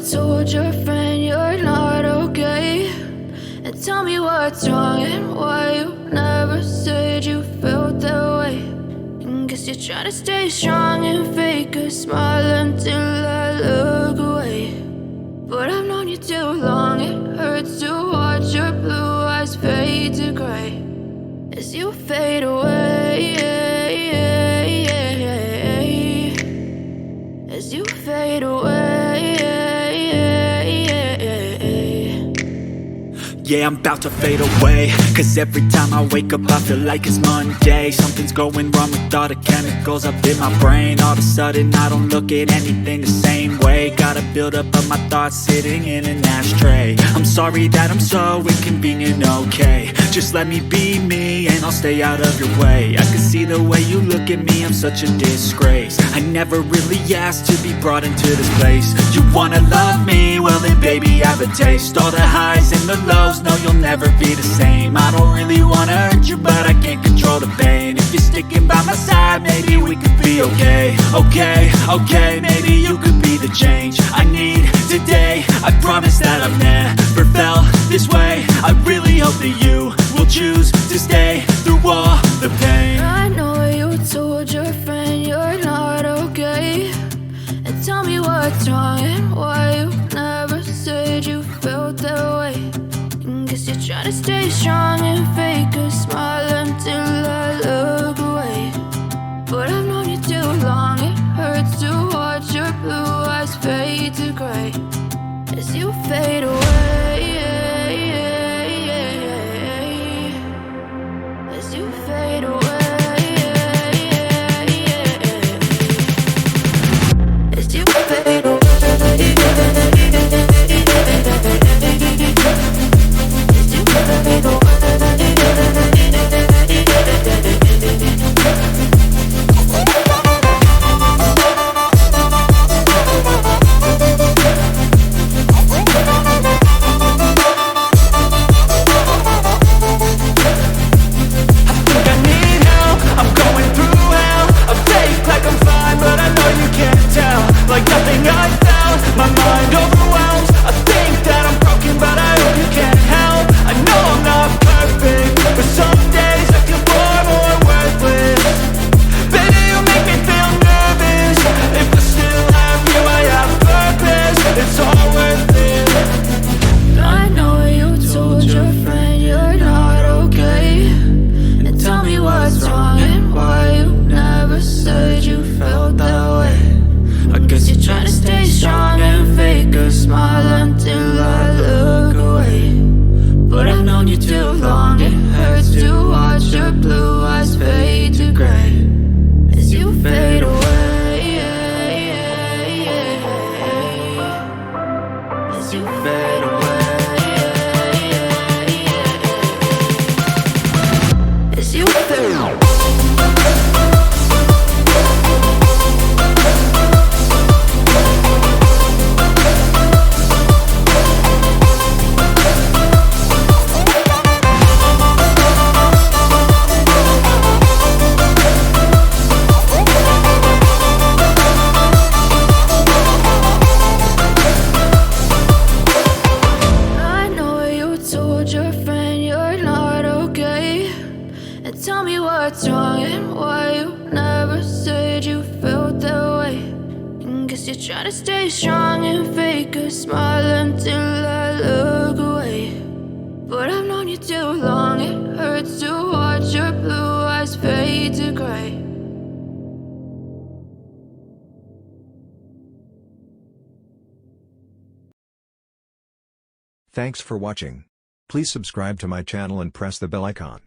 told your friend you're not okay, and tell me what's wrong and why you never said you felt that way. And guess you're trying to stay strong and fake a smile until I look away. But I've known you too long, it hurts to watch your blue eyes fade to gray as you fade away, as you fade away. Yeah, I'm about to fade away, cause every time I wake up I feel like it's Monday. Something's going wrong with all the chemicals up in my brain. All of a sudden I don't look at anything the same way. Got a build up of my thoughts sitting in an ashtray. I'm sorry that I'm so inconvenient, okay. Just let me be me and I'll stay out of your way. I can see the way you look at me, I'm such a disgrace. I never really asked to be brought into this place. You wanna love me? Well then baby I have a taste. All the highs and the lows, no you'll never be the same. I don't really wanna hurt you but I can't control the pain. If you're sticking by my side maybe we could be okay. Okay, maybe you could be the change I need today. I promise that I've never felt this way. I really hope that you will choose to stay through all the pain. I know you told your friend you're not okay, and tell me what's wrong and why you never said you felt that way. And guess you're trying to stay strong and fake a smile until I look away. But I've known you too long, it hurts to watch your blue eyes fade to gray as you fade away, as you fade away, as you fade away. Tell me what's wrong and why you never said you felt that way. And guess you're trying to stay strong and fake a smile until I look away. But I've known you too long, it hurts to watch your blue eyes fade to gray. Thanks for watching. Please subscribe to my channel and press the bell icon.